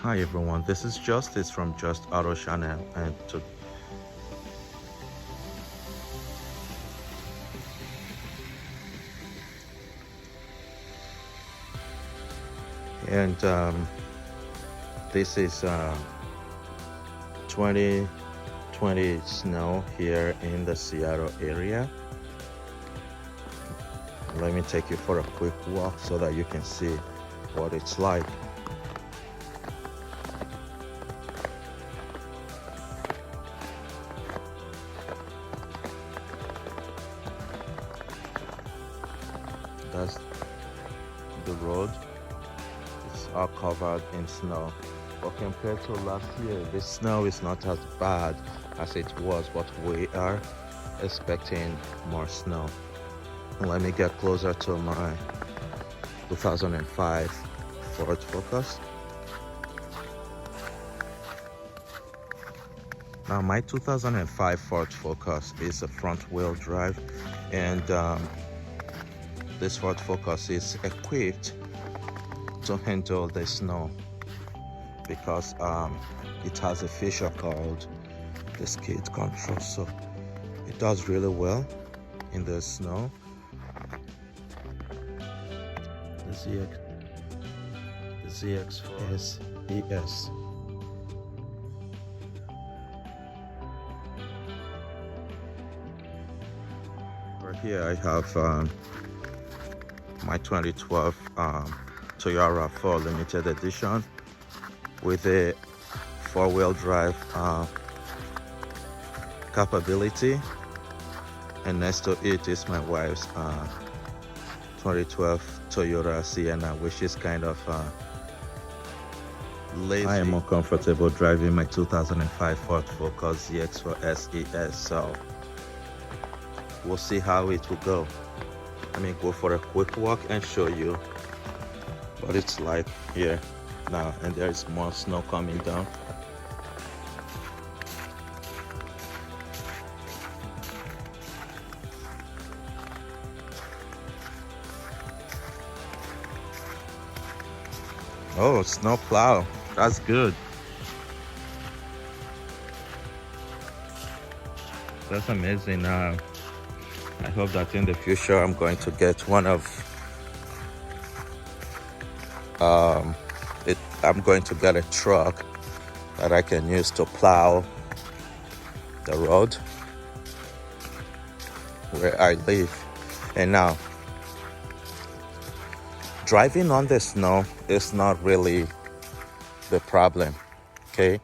Hi everyone, this is Justice from Just Auto Channel, and this is 2020 snow here in the Seattle area. Let me take you for a quick walk so that you can see what it's like. That's the road. It's all covered in snow. But compared to last year, the snow is not as bad as it was, but we are expecting more snow. Let me get closer to my 2005 Ford Focus. Now my 2005 Ford Focus is a front-wheel drive, and this Ford Focus is equipped to handle the snow because it has a feature called the skid control, so it does really well in the snow. The ZX4 ES. Right here I have my 2012 Toyota 4 limited edition with a four-wheel drive capability, and next to it is my wife's 2012 Toyota Sienna, which is kind of lazy. I am more comfortable driving my 2005 Ford Focus ZX4 SES, so we'll see how it will go. Let me go for a quick walk and show you what it's like here now, and there is more snow coming down. Oh, snow plow, that's good. That's amazing. I hope that in the future I'm going to get one of I'm going to get a truck that I can use to plow the road where I live. And now, driving on the snow is not really the problem, okay?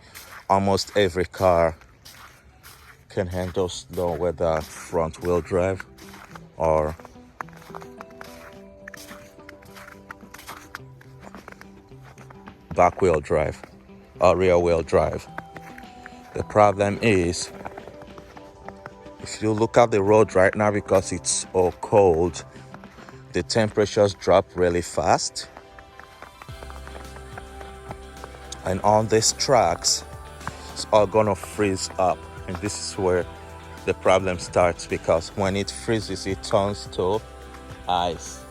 Almost every car can handle snow, whether front wheel drive or back wheel drive or rear wheel drive. The problem is, if you look at the road right now, because it's all cold, the temperatures drop really fast, and on these tracks it's all gonna freeze up, and this is where the problem starts, because when it freezes it turns to ice.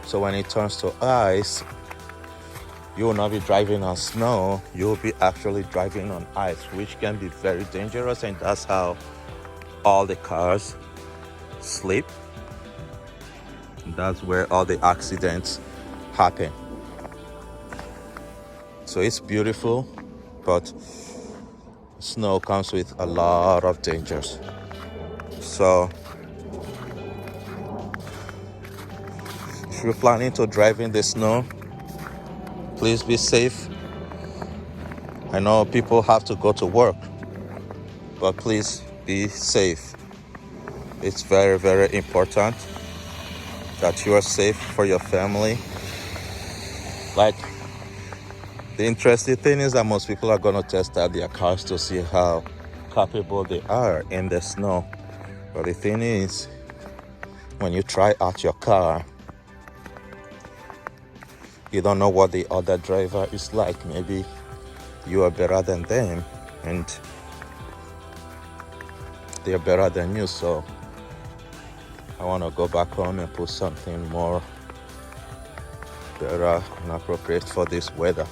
So when it turns to ice, you will not be driving on snow, you will be actually driving on ice, which can be very dangerous, and that's how all the cars slip. That's where all the accidents happen. So it's beautiful, but snow comes with a lot of dangers. So if you're planning to drive in the snow, please be safe. I know people have to go to work, but please be safe. It's very, very important that you are safe for your family. Like, the interesting thing is that most people are going to test out their cars to see how capable they are in the snow. But the thing is, when you try out your car, you don't know what the other driver is like. Maybe you are better than them and they're better than you. So I want to go back home and put something more better and appropriate for this weather.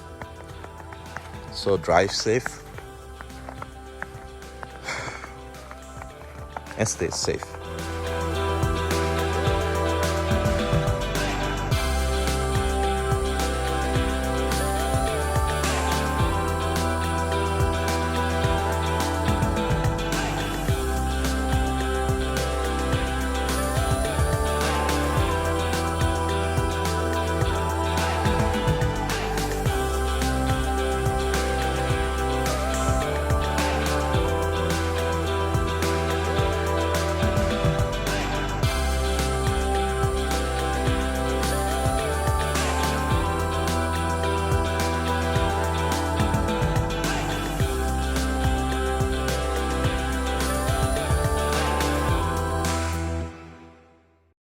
So drive safe and stay safe.